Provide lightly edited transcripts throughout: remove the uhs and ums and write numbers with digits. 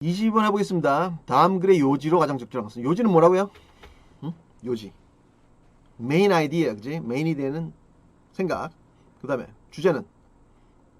20번 해보겠습니다. 다음 글의 요지로 가장 적절한 것은 요지는 뭐라고요? 응? 요지. 메인 아이디어, 그지? 메인이 되는 생각. 그 다음에 주제는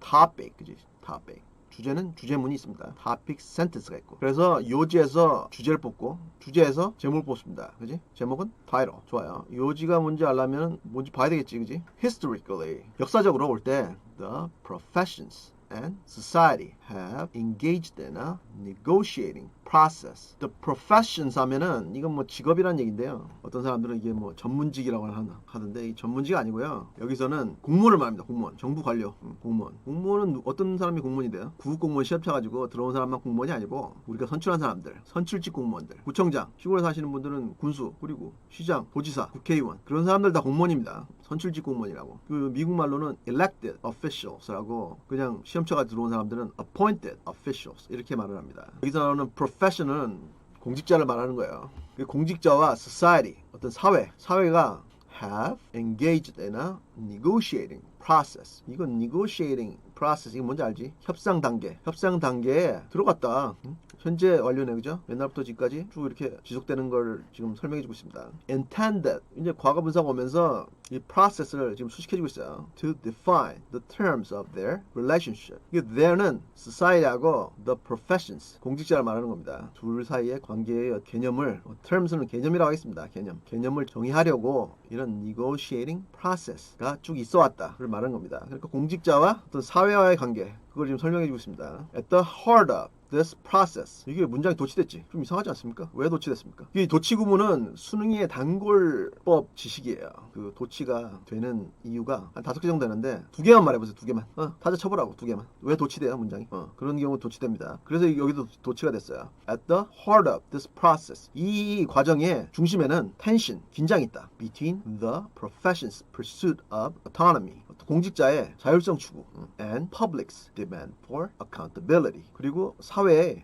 topic, 그지? topic. 주제는 주제문이 있습니다. topic sentence가 있고. 그래서 요지에서 주제를 뽑고 주제에서 제목을 뽑습니다. 그지? 제목은 title. 좋아요. 요지가 뭔지 알려면 뭔지 봐야 되겠지, 그지? Historically. 역사적으로 볼 때 the professions and society have engaged in a negotiating process. The professions 하면은 이건 뭐 직업이라는 얘기인데요. 어떤 사람들은 이게 뭐 전문직이라고 하던데 이 전문직 아니고요. 여기서는 공무원을 말합니다. 공무원. 정부 관료. 공무원. 공무원은 어떤 사람이 공무원이 돼요? 구급공무원 시험 쳐가지고 들어온 사람만 공무원이 아니고 우리가 선출한 사람들, 선출직 공무원들, 구청장, 시골에 사시는 분들은 군수, 그리고 시장, 도지사, 국회의원 그런 사람들 다 공무원입니다. 선출직 공무원이라고. 그 미국 말로는 elected officials라고 그냥 시험 쳐가 들어온 사람들은 appointed officials 이렇게 말을 합니다. 여기서 나오는 profession은 공직자를 말하는 거예요. 공직자와 society 어떤 사회가 have engaged in a negotiating process. 이건 negotiating process 이거 뭔지 알지? 협상 단계에 들어갔다. 현재 완료네, 그죠? 옛날부터 지금까지 쭉 이렇게 지속되는 걸 지금 설명해주고 있습니다. intended 이제 과거 분사가 오면서 이 process를 지금 수식해주고 있어요. to define the terms of their relationship. 이게 there는 society하고 the professions 공직자를 말하는 겁니다. 둘 사이의 관계의 개념을 terms는 개념이라고 하겠습니다. 개념을 정의하려고 이런 negotiating process가 쭉 있어왔다를 말하는 겁니다. 그러니까 공직자와 어떤 사회와의 관계 그걸 지금 설명해주고 있습니다. At the heart of this process. 이게 문장이 도치됐지? 좀 이상하지 않습니까? 왜 도치됐습니까? 이 도치 구문은 수능의 단골법 지식이에요. 그 도치가 되는 이유가 한 5개 정도 되는데 2개만 말해보세요. 2개만. 타자 쳐보라고 2개만. 왜 도치돼요 문장이? 그런 경우 도치됩니다. 그래서 여기도 도치가 됐어요. At the heart of this process. 이 과정의 중심에는 tension, 긴장이 있다. Between the profession's pursuit of autonomy. 공직자의 자율성 추구 and public's demand for accountability. 그리고 사회의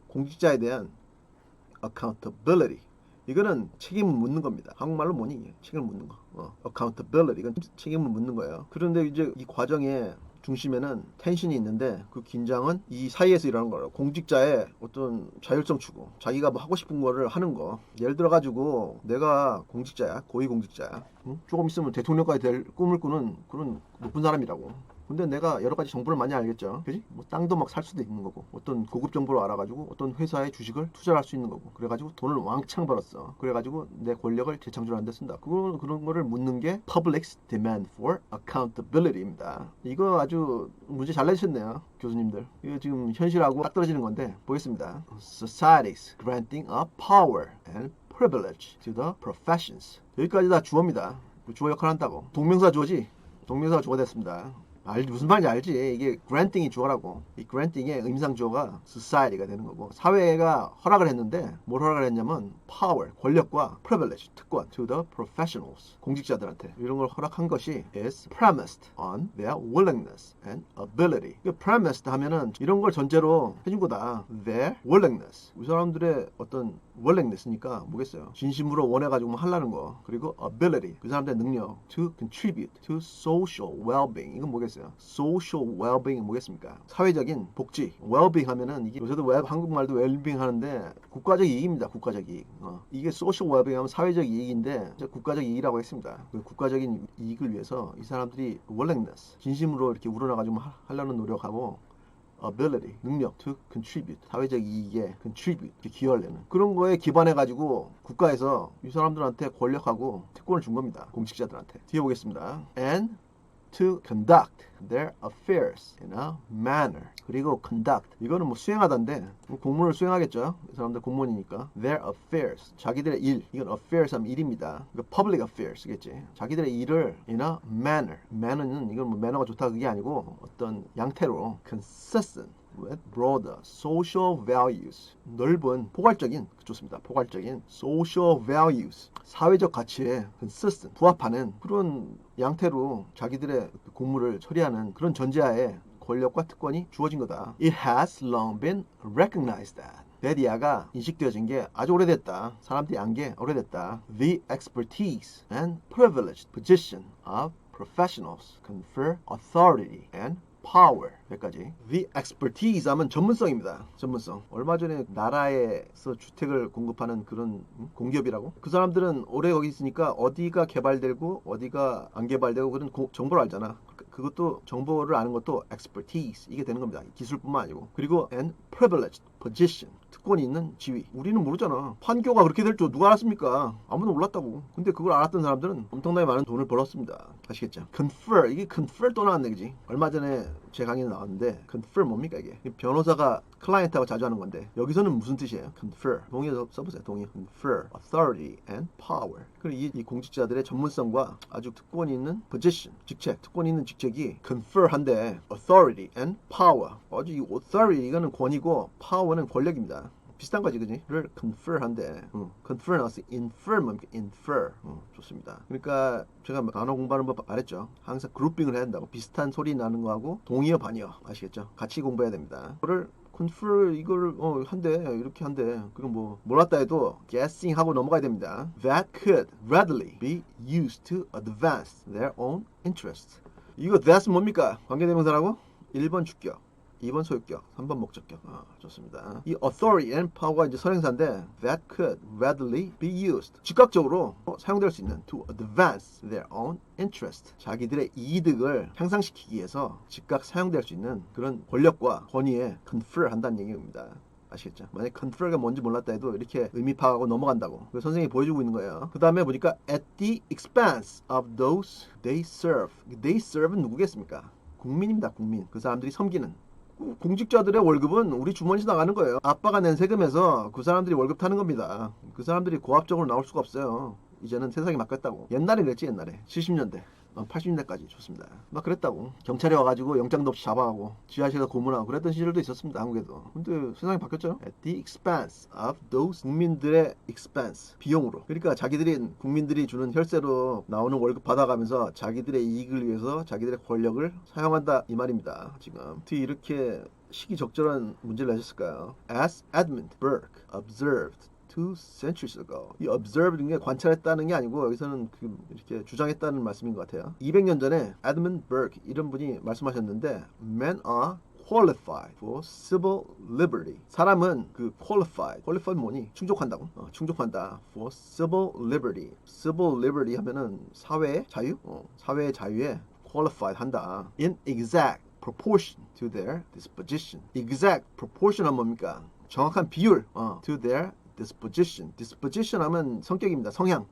공직자에 대한 accountability. 이거는 책임을 묻는 겁니다. 한국말로 뭐니? 책임을 묻는 거. accountability. 이건 책임을 묻는 거예요. 그런데 이제 이 과정에 중심에는 텐션이 있는데 그 긴장은 이 사이에서 일어나는 거예요. 공직자의 어떤 자율성 추구, 자기가 뭐 하고 싶은 거를 하는 거. 예를 들어 가지고 내가 공직자야, 고위공직자야. 조금 있으면 대통령까지 될 꿈을 꾸는 그런 높은 사람이라고. 근데 내가 여러 가지 정보를 많이 알겠죠. 그지? 뭐 땅도 막 살 수도 있는 거고, 어떤 고급 정보를 알아가지고 어떤 회사의 주식을 투자를 할 수 있는 거고, 그래가지고 돈을 왕창 벌었어. 그래가지고 내 권력을 재창출하는 데 쓴다. 그런 거를 묻는 게 public's demand for accountability입니다. 이거 아주 문제 잘 내주셨네요, 교수님들. 이거 지금 현실하고 딱 떨어지는 건데 보겠습니다. Societies granting a power and privilege to the professions. 여기까지 다 주어입니다. 주어 역할을 한다고. 동명사 주어지? 동명사가 주어가 됐습니다. 무슨 말인지 알지? 이게 granting이 주어라고. 이 granting의 의미상 주어가 society가 되는 거고, 사회가 허락을 했는데 뭘 허락을 했냐면 power, 권력과 privilege, 특권 to the professionals, 공직자들한테 이런 걸 허락한 것이 is premised on their willingness and ability. premised 하면은 이런 걸 전제로 해준 거다. their willingness. 이 사람들의 어떤 willingness니까 뭐겠어요? 진심으로 원해가지고 뭐 하려는 거. 그리고 ability. 그 사람들의 능력. to contribute to social well-being. 이건 뭐겠어요? social well-being은 뭐겠습니까? 사회적인 복지. well-being 하면은 이게 요새도 한국말도 well-being 하는데 국가적 이익입니다. 국가적 이익. 이게 social well-being 하면 사회적 이익인데 국가적 이익이라고 했습니다. 그 국가적인 이익을 위해서 이 사람들이 willingness. 진심으로 이렇게 우러나가지고 하려는 노력하고 ability, 능력, to contribute, 사회적 이익에 contribute, 기여를 내는 그런 거에 기반해 가지고 국가에서 이 사람들한테 권력하고 특권을 준 겁니다. 공직자들한테. 뒤에 보겠습니다. And to conduct their affairs in a manner. 그리고 conduct 이거는 뭐 수행하다인데 공무원을 수행하겠죠. 이 사람들 공무원이니까. their affairs 자기들의 일. 이건 affairs 하면 일입니다. public affairs겠지. 자기들의 일을 in a manner는 이건 뭐 매너가 좋다 그게 아니고 어떤 양태로 consistent with broader social values. 넓은 포괄적인 좋습니다. 포괄적인 social values. 사회적 가치에 consistent 부합하는 그런 양태로 자기들의 공무를 처리하는 그런 전제하에 권력과 특권이 주어진 거다. It has long been recognized that. 데디아가 인식되어진 게 아주 오래됐다. 사람들이 안 게 오래됐다. The expertise and privileged position of professionals confer authority and power 여기까지. The expertise 하면 전문성입니다. 전문성. 얼마 전에 나라에서 주택을 공급하는 그런 공기업이라고. 그 사람들은 오래 거기 있으니까 어디가 개발되고 어디가 안 개발되고 그런 정보를 알잖아. 그것도 정보를 아는 것도 expertise 이게 되는 겁니다. 기술뿐만 아니고. 그리고 and privileged position 특권이 있는 지위. 우리는 모르잖아. 판교가 그렇게 될 줄 누가 알았습니까? 아무도 몰랐다고. 근데 그걸 알았던 사람들은 엄청나게 많은 돈을 벌었습니다. 아시겠죠? confer 이게 confer 또 나왔네 그지? 얼마 전에 제 강의에 나왔는데 confer 뭡니까 이게? 변호사가 클라이언트하고 자주 하는 건데 여기서는 무슨 뜻이에요? confer 동의어 써보세요. 동의어 confer authority and power. 그리고 이 공직자들의 전문성과 아주 특권이 있는 position 직책 특권이 있는 직책이 confer한데 authority and power 아주 이 authority 이거는 권위고 power는 권력입니다. 비슷한 거지, 그지?를 confer한데, confer 나왔어. infer 뭡니까? infer. 좋습니다. 그러니까 제가 단어 공부하는 법 말했죠. 항상 그룹핑을 해야 된다고. 비슷한 소리 나는 거하고 동의어, 반의어 아시겠죠? 같이 공부해야 됩니다. 그거를 confer 이거를 한대 이렇게 한대. 그럼 뭐 몰랐다 해도 guessing 하고 넘어가야 됩니다. That could readily be used to advance their own interest. 이거 that's 뭡니까? 관계대명사라고? 1번 주격. 2번 소유격, 3번 목적격. 좋습니다. 이 authority and power가 이제 선행사인데 that could readily be used. 즉각적으로 사용될 수 있는 to advance their own interest. 자기들의 이득을 향상시키기 위해서 즉각 사용될 수 있는 그런 권력과 권위에 confer 한다는 얘기입니다. 아시겠죠? 만약에 confer가 뭔지 몰랐다 해도 이렇게 의미 파악하고 넘어간다고. 그래서 선생님이 보여주고 있는 거예요. 그 다음에 보니까 at the expense of those they serve. they serve는 누구겠습니까? 국민입니다. 국민. 그 사람들이 섬기는. 공직자들의 월급은 우리 주머니에서 나가는 거예요. 아빠가 낸 세금에서 그 사람들이 월급 타는 겁니다. 그 사람들이 고압적으로 나올 수가 없어요. 이제는 세상이 바뀌었다고. 옛날에 그랬지 옛날에. 70년대. 80년대까지 좋습니다. 막 그랬다고. 경찰이 와가지고 영장도 없이 잡아가고 지하실에서 고문하고 그랬던 시절도 있었습니다. 한국에도. 근데 세상이 바뀌었죠. At the expense of those 국민들의 expense 비용으로. 그러니까 자기들이 국민들이 주는 혈세로 나오는 월급 받아가면서 자기들의 이익을 위해서 자기들의 권력을 사용한다 이 말입니다. 지금 어떻게 이렇게 시기적절한 문제를 내셨을까요? As Edmund Burke observed 2 centuries ago. 이 observe는 게 관찰했다는 게 아니고 여기서는 이렇게 주장했다는 말씀인 것 같아요. 200년 전에 Edmund Burke 이런 분이 말씀하셨는데 Men are qualified for civil liberty. 사람은 qualified 뭐니? 충족한다고. 충족한다. for civil liberty. civil liberty 하면은 사회의 자유? 사회의 자유에 qualified 한다. In exact proportion to their disposition. exact proportion은 뭡니까? 정확한 비율. to their disposition 하면 성격입니다. 성향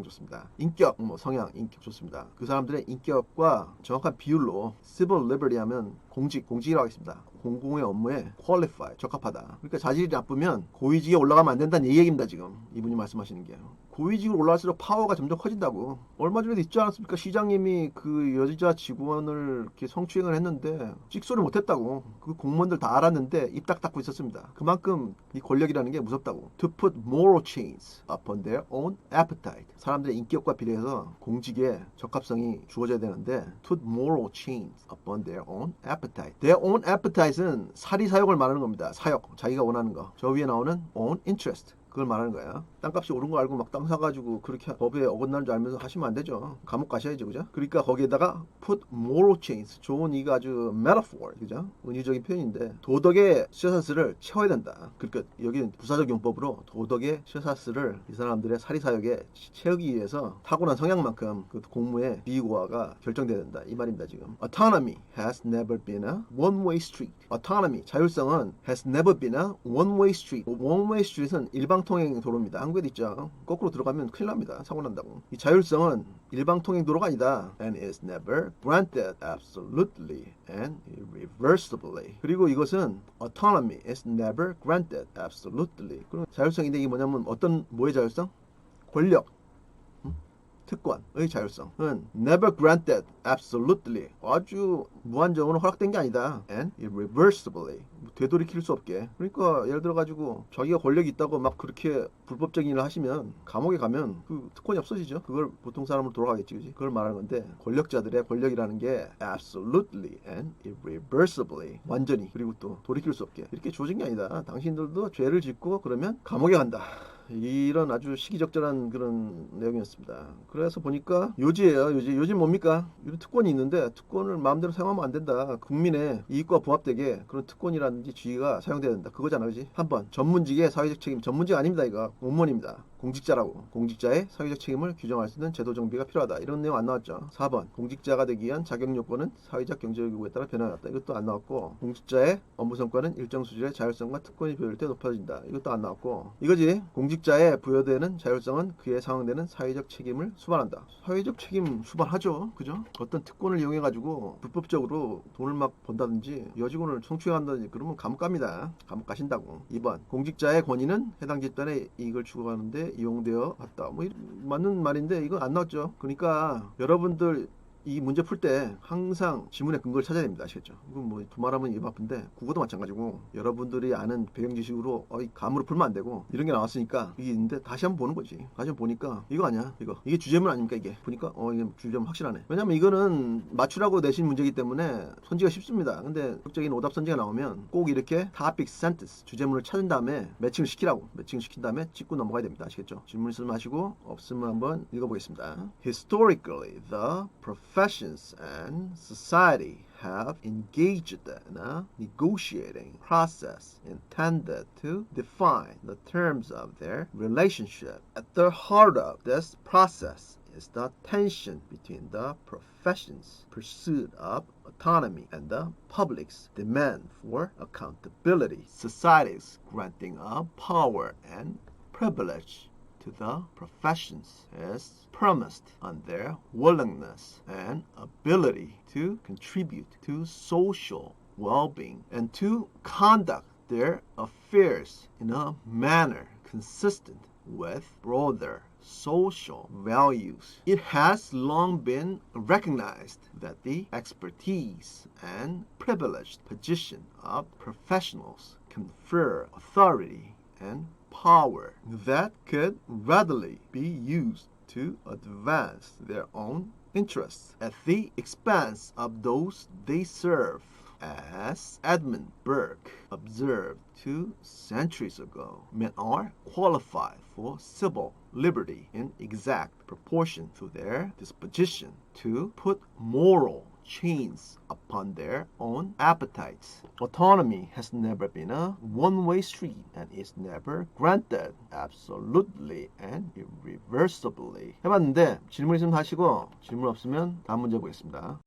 좋습니다. 인격, 성향, 인격 좋습니다. 그 사람들의 인격과 정확한 비율로 civil liberty 하면 공직이라고 하겠습니다. 공공의 업무에 qualify, 적합하다. 그러니까 자질이 나쁘면 고위직에 올라가면 안 된다는 얘기입니다. 지금 이분이 말씀하시는 게요. 고위직으로 올라갈수록 파워가 점점 커진다고. 얼마 전에도 있지 않았습니까? 시장님이 그 여자 직원을 이렇게 성추행을 했는데 찍소리 못했다고. 그 공무원들 다 알았는데 입 딱 닫고 있었습니다. 그만큼 이 권력이라는 게 무섭다고. To put moral chains upon their own appetite. 사람들의 인격과 비례해서 공직에 적합성이 주어져야 되는데 to put moral chains upon their own appetite. Their own appetite는 사리 사욕을 말하는 겁니다. 사욕, 자기가 원하는 거. 저 위에 나오는 own interest. 그걸 말하는 거야. 땅값이 오른 거 알고 막 땅 사가지고 그렇게 법에 어긋나는 줄 알면서 하시면 안 되죠. 감옥 가셔야죠, 그죠? 그러니까 거기에다가 put moral chains. 좋은 이가 아주 metaphor, 그죠? 은유적인 표현인데 도덕의 쇠사슬을 채워야 된다. 그러니까 여기는 부사적 용법으로 도덕의 쇠사슬을 이 사람들의 사리사욕에 채우기 위해서 타고난 성향만큼 그 공무의 비고화가 결정돼야 된다. 이 말입니다, 지금. Autonomy has never been a one-way street. Autonomy, 자율성은 has never been a one-way street. one-way street은 일방통행 도로입니다. 한국에도 있죠. 거꾸로 들어가면 큰일 납니다. 사고 난다고. 이 자율성은 일방통행 도로가 아니다. And is never granted absolutely and irreversibly. 그리고 이것은 autonomy is never granted absolutely. 그럼 자율성인데 이게 뭐냐면 뭐의 자율성? 권력. 특권의 자율성은 never granted absolutely 아주 무한정으로 허락된 게 아니다. and irreversibly 되돌이킬 수 없게. 그러니까 예를 들어 가지고 자기가 권력이 있다고 막 그렇게 불법적인 일을 하시면 감옥에 가면 그 특권이 없어지죠. 그걸 보통 사람으로 돌아가겠지, 그지? 그걸 말하는 건데 권력자들의 권력이라는 게 absolutely and irreversibly 완전히 그리고 또 돌이킬 수 없게 이렇게 주어진 게 아니다. 당신들도 죄를 짓고 그러면 감옥에 간다. 이런 아주 시기적절한 그런 내용이었습니다. 그래서 보니까 요지예요. 요지 뭡니까? 이런 특권이 있는데 특권을 마음대로 사용하면 안 된다. 국민의 이익과 부합되게 그런 특권이라든지 지위가 사용돼야 된다. 그거잖아, 그지? 한번 전문직의 사회적 책임, 전문직 아닙니다. 이거 공무원입니다. 공직자라고. 공직자의 사회적 책임을 규정할 수 있는 제도 정비가 필요하다. 이런 내용 안 나왔죠. 4번 공직자가 되기 위한 자격 요건은 사회적 경제적 요구에 따라 변화했다. 이것도 안 나왔고, 공직자의 업무 성과는 일정 수준의 자율성과 특권이 부여될 때 높아진다. 이것도 안 나왔고, 이거지. 공직자에 부여되는 자율성은 그에 상응되는 사회적 책임을 수반한다. 사회적 책임 수반하죠. 그죠? 어떤 특권을 이용해 가지고 불법적으로 돈을 막 번다든지 여직원을 성추행한다든지 그러면 감옥 갑니다. 감옥 가신다고. 2번 공직자의 권위는 해당 집단의 이익을 추구하는데 이용되어 왔다. 뭐 맞는 말인데 이거 안 나왔죠. 그러니까 여러분들 이 문제 풀 때 항상 지문의 근거를 찾아야 됩니다. 아시겠죠? 이건 뭐 두말하면 입 아픈데 국어도 마찬가지고 여러분들이 아는 배경 지식으로 감으로 풀면 안 되고 이런 게 나왔으니까 이게 있는데 다시 한번 보는 거지. 다시 한번 보니까 이거 아니야. 이게 주제문 아닙니까 이게. 보니까 이게 주제문 확실하네. 왜냐면 이거는 맞추라고 내신 문제이기 때문에 선지가 쉽습니다. 근데 적극적인 오답 선지가 나오면 꼭 이렇게 topic sentence 주제문을 찾은 다음에 매칭을 시키라고. 매칭을 시킨 다음에 짚고 넘어가야 됩니다. 아시겠죠? 질문 있으면 하시고 없으면 한번 읽어보겠습니다. Historically, the professions and society have engaged in a negotiating process intended to define the terms of their relationship. At the heart of this process is the tension between the profession's pursuit of autonomy and the public's demand for accountability. Society's granting of power and privilege to the professions is premised on their willingness and ability to contribute to social well-being and to conduct their affairs in a manner consistent with broader social values. It has long been recognized that the expertise and privileged position of professionals confer authority and power that could readily be used to advance their own interests at the expense of those they serve. As Edmund Burke observed 2 centuries ago, men are qualified for civil liberty in exact proportion to their disposition to put moral chains upon their own appetites. Autonomy has never been a one-way street and is never granted absolutely and irreversibly. 해봤는데 질문 있으면 하시고 질문 없으면 다음 문제 보겠습니다.